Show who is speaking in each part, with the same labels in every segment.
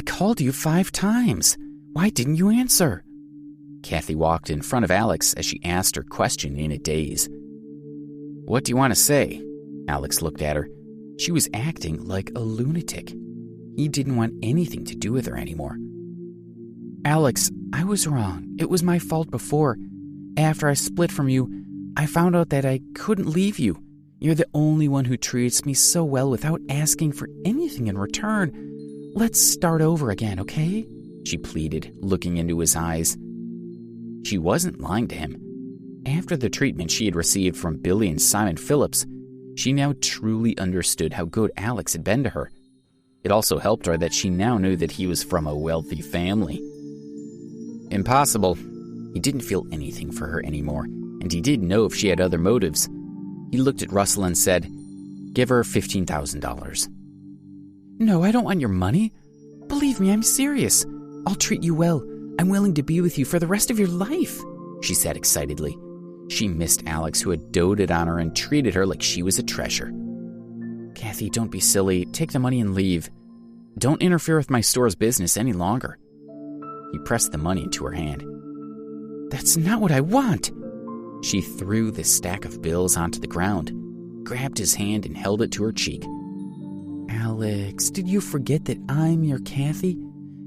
Speaker 1: called you 5 times. Why didn't you answer?" Cathy walked in front of Alex as she asked her question in a daze. "What do you want to say?" Alex looked at her. She was acting like a lunatic. He didn't want anything to do with her anymore. "Alex, I was wrong. It was my fault before. After I split from you, I found out that I couldn't leave you. You're the only one who treats me so well without asking for anything in return. Let's start over again, okay?" she pleaded, looking into his eyes. She wasn't lying to him. After the treatment she had received from Billy and Simon Phillips, she now truly understood how good Alex had been to her. It also helped her that she now knew that he was from a wealthy family. Impossible. He didn't feel anything for her anymore, and he didn't know if she had other motives. He looked at Russell and said, "Give her $15,000. "No, I don't want your money. Believe me, I'm serious. I'll treat you well. I'm willing to be with you for the rest of your life," she said excitedly. She missed Alex, who had doted on her and treated her like she was a treasure. "Cathy, don't be silly. Take the money and leave. Don't interfere with my store's business any longer." He pressed the money into her hand. "That's not what I want." She threw the stack of bills onto the ground, grabbed his hand and held it to her cheek. "Alex, did you forget that I'm your Cathy?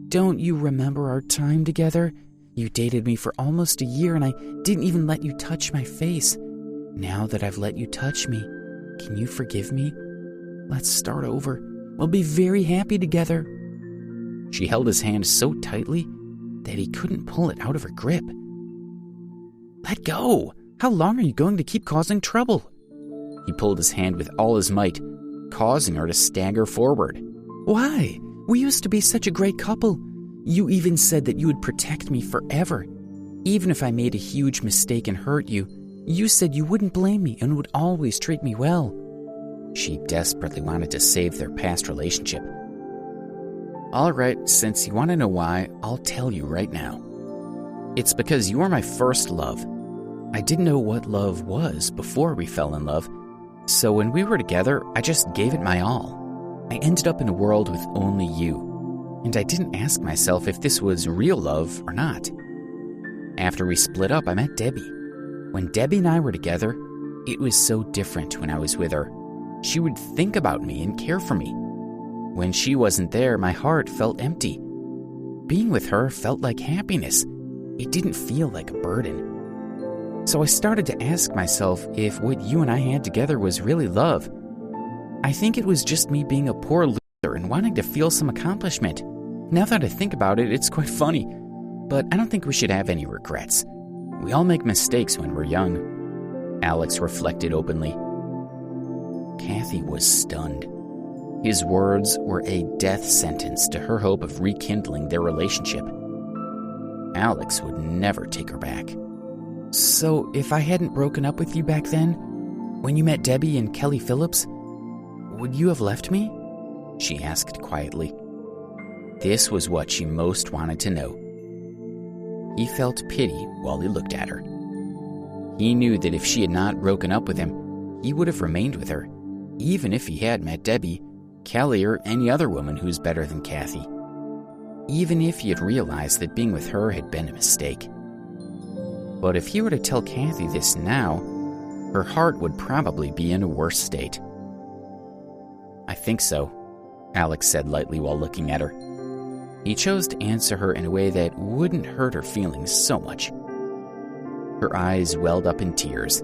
Speaker 1: Don't you remember our time together? You dated me for almost a year and I didn't even let you touch my face. Now that I've let you touch me, can you forgive me? Let's start over. We'll be very happy together." She held his hand so tightly that he couldn't pull it out of her grip. "Let go! How long are you going to keep causing trouble?" He pulled his hand with all his might, causing her to stagger forward. "Why? We used to be such a great couple. You even said that you would protect me forever. Even if I made a huge mistake and hurt you, you said you wouldn't blame me and would always treat me well." She desperately wanted to save their past relationship. "All right, since you want to know why, I'll tell you right now. It's because you were my first love. I didn't know what love was before we fell in love, so when we were together, I just gave it my all. I ended up in a world with only you, and I didn't ask myself if this was real love or not. After we split up, I met Debbie. When Debbie and I were together, it was so different when I was with her. She would think about me and care for me. When she wasn't there, my heart felt empty. Being with her felt like happiness. It didn't feel like a burden. So I started to ask myself if what you and I had together was really love. I think it was just me being a poor loser and wanting to feel some accomplishment. Now that I think about it, it's quite funny. But I don't think we should have any regrets. We all make mistakes when we're young." Alex reflected openly. Cathy was stunned. His words were a death sentence to her hope of rekindling their relationship. Alex would never take her back. "So if I hadn't broken up with you back then, when you met Debbie and Kelly Phillips, would you have left me?" she asked quietly. This was what she most wanted to know. He felt pity while he looked at her. He knew that if she had not broken up with him, he would have remained with her, even if he had met Debbie, Kelly, or any other woman who's better than Cathy. Even if he had realized that being with her had been a mistake. But if he were to tell Cathy this now, her heart would probably be in a worse state. "I think so," Alex said lightly while looking at her. He chose to answer her in a way that wouldn't hurt her feelings so much. Her eyes welled up in tears.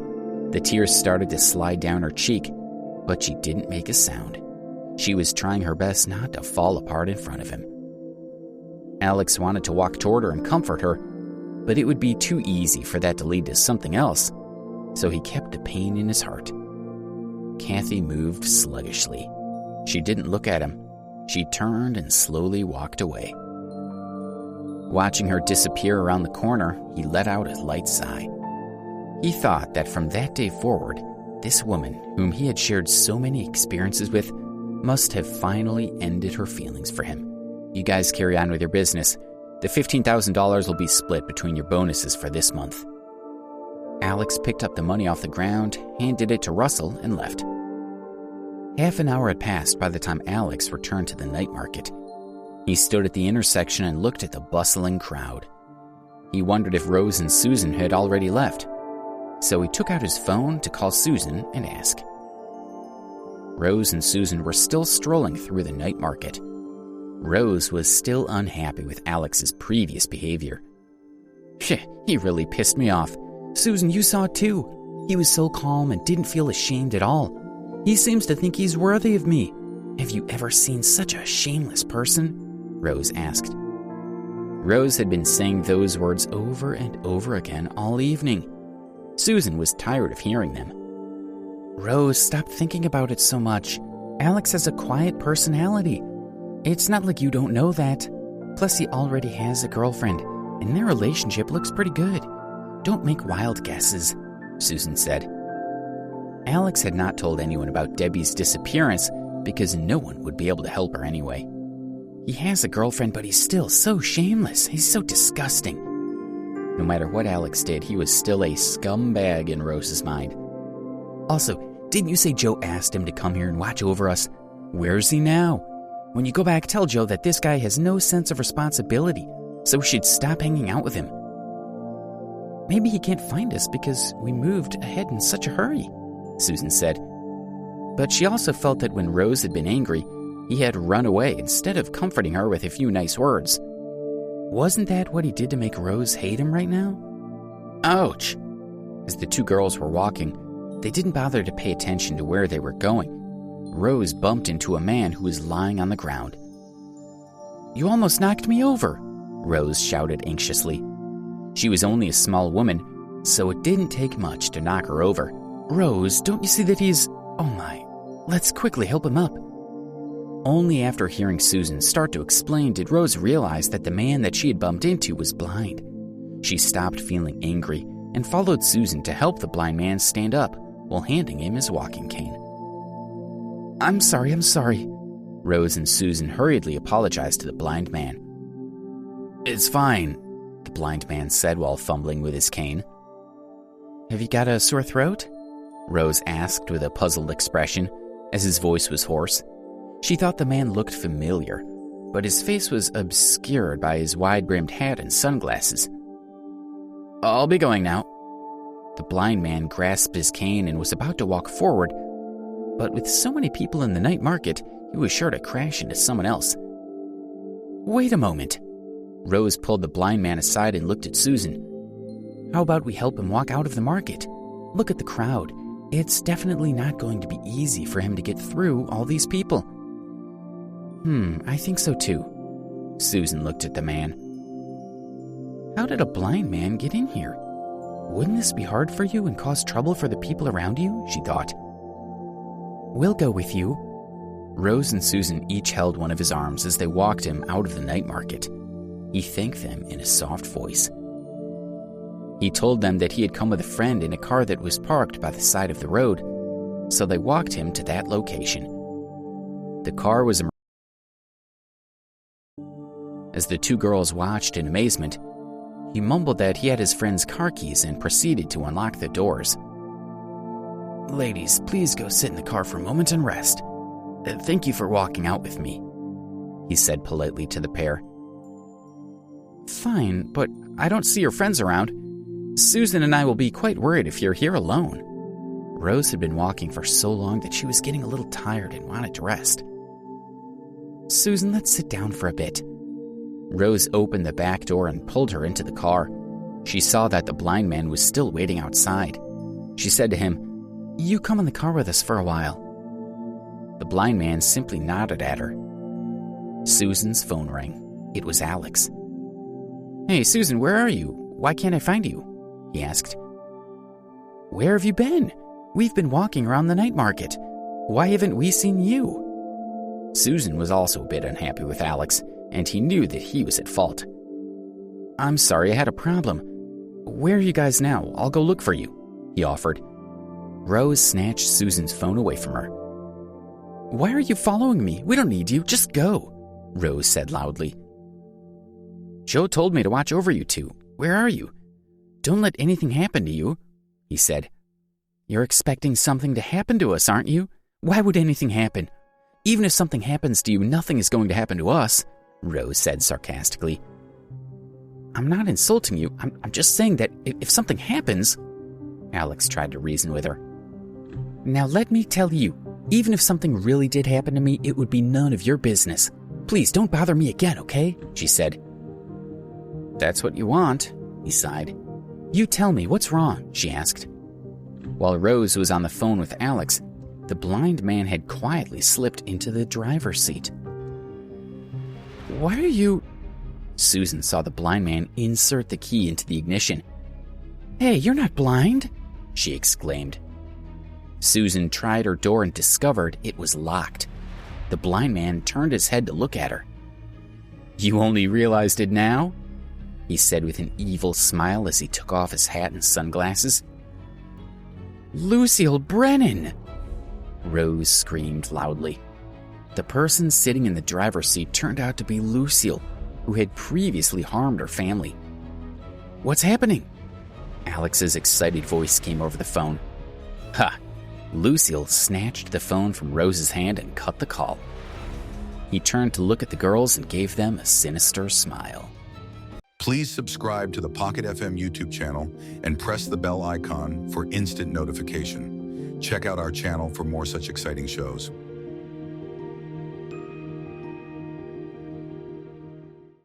Speaker 1: The tears started to slide down her cheek, but she didn't make a sound. She was trying her best not to fall apart in front of him. Alex wanted to walk toward her and comfort her, but it would be too easy for that to lead to something else, so he kept the pain in his heart. Cathy moved sluggishly. She didn't look at him. She turned and slowly walked away. Watching her disappear around the corner, he let out a light sigh. He thought that from that day forward, this woman, whom he had shared so many experiences with, must have finally ended her feelings for him. "You guys carry on with your business. The $15,000 will be split between your bonuses for this month." Alex picked up the money off the ground, handed it to Russell, and left. Half an hour had passed by the time Alex returned to the night market. He stood at the intersection and looked at the bustling crowd. He wondered if Rose and Suzan had already left, so he took out his phone to call Suzan and ask. Rose and Suzan were still strolling through the night market. Rose was still unhappy with Alex's previous behavior. He really pissed me off. Suzan, you saw it too. He was so calm and didn't feel ashamed at all. He seems to think he's worthy of me. Have you ever seen such a shameless person? Rose asked. Rose had been saying those words over and over again all evening. Suzan was tired of hearing them. Rose, stop thinking about it so much. Alex has a quiet personality. It's not like you don't know that. Plus, he already has a girlfriend, and their relationship looks pretty good. Don't make wild guesses, Suzan said. Alex had not told anyone about Debbie's disappearance because no one would be able to help her anyway. He has a girlfriend, but he's still so shameless. He's so disgusting. No matter what Alex did, he was still a scumbag in Rose's mind. Also, didn't you say Joe asked him to come here and watch over us? Where's he now? When you go back, tell Joe that this guy has no sense of responsibility, so we should stop hanging out with him. Maybe he can't find us because we moved ahead in such a hurry, Suzan said. But she also felt that when Rose had been angry, he had run away instead of comforting her with a few nice words. Wasn't that what he did to make Rose hate him right now? Ouch! As the two girls were walking, they didn't bother to pay attention to where they were going. Rose bumped into a man who was lying on the ground. You almost knocked me over, Rose shouted anxiously. She was only a small woman, so it didn't take much to knock her over. Rose, don't you see that he's... Oh my, let's quickly help him up. Only after hearing Suzan start to explain did Rose realize that the man that she had bumped into was blind. She stopped feeling angry and followed Suzan to help the blind man stand up while handing him his walking cane. I'm sorry. Rose and Suzan hurriedly apologized to the blind man. It's fine, the blind man said while fumbling with his cane. Have you got a sore throat? Rose asked with a puzzled expression, as his voice was hoarse. She thought the man looked familiar, but his face was obscured by his wide-brimmed hat and sunglasses. I'll be going now. The blind man grasped his cane and was about to walk forward, but with so many people in the night market, he was sure to crash into someone else. Wait a moment. Rose pulled the blind man aside and looked at Suzan. How about we help him walk out of the market? Look at the crowd. It's definitely not going to be easy for him to get through all these people. I think so too. Suzan looked at the man. How did a blind man get in here? Wouldn't this be hard for you and cause trouble for the people around you? She thought. We'll go with you. Rose and Suzan each held one of his arms as they walked him out of the night market. He thanked them in a soft voice. He told them that he had come with a friend in a car that was parked by the side of the road, so they walked him to that location. The car was As the two girls watched in amazement, he mumbled that he had his friend's car keys and proceeded to unlock the doors. Ladies, please go sit in the car for a moment and rest. Thank you for walking out with me, he said politely to the pair. Fine, but I don't see your friends around. Suzan and I will be quite worried if you're here alone. Rose had been walking for so long that she was getting a little tired and wanted to rest. Suzan, let's sit down for a bit. Rose opened the back door and pulled her into the car. She saw that the blind man was still waiting outside. She said to him, You come in the car with us for a while. The blind man simply nodded at her. Suzan's phone rang. It was Alex. Hey, Suzan, where are you? Why can't I find you? He asked. Where have you been? We've been walking around the night market. Why haven't we seen you? Suzan was also a bit unhappy with Alex, and he knew that he was at fault. I'm sorry, I had a problem. Where are you guys now? I'll go look for you, he offered. Rose snatched Suzan's phone away from her. Why are you following me? We don't need you. Just go, Rose said loudly. Joe told me to watch over you two. Where are you? Don't let anything happen to you, he said. You're expecting something to happen to us, aren't you? Why would anything happen? Even if something happens to you, nothing is going to happen to us. Rose said sarcastically. I'm not insulting you. I'm just saying that if something happens, Alex tried to reason with her. Now let me tell you, even if something really did happen to me, it would be none of your business. Please don't bother me again, okay? She said. That's what you want, he sighed. You tell me, what's wrong? She asked. While Rose was on the phone with Alex, the blind man had quietly slipped into the driver's seat. Why are you... Suzan saw the blind man insert the key into the ignition. Hey, you're not blind, she exclaimed. Suzan tried her door and discovered it was locked. The blind man turned his head to look at her. You only realized it now? He said with an evil smile as he took off his hat and sunglasses. Lucille Brennan! Rose screamed loudly. The person sitting in the driver's seat turned out to be Lucille, who had previously harmed her family. What's happening? Alex's excited voice came over the phone. Ha! Lucille snatched the phone from Rose's hand and cut the call. He turned to look at the girls and gave them a sinister smile.
Speaker 2: Please subscribe to the Pocket FM YouTube channel and press the bell icon for instant notification. Check out our channel for more such exciting shows.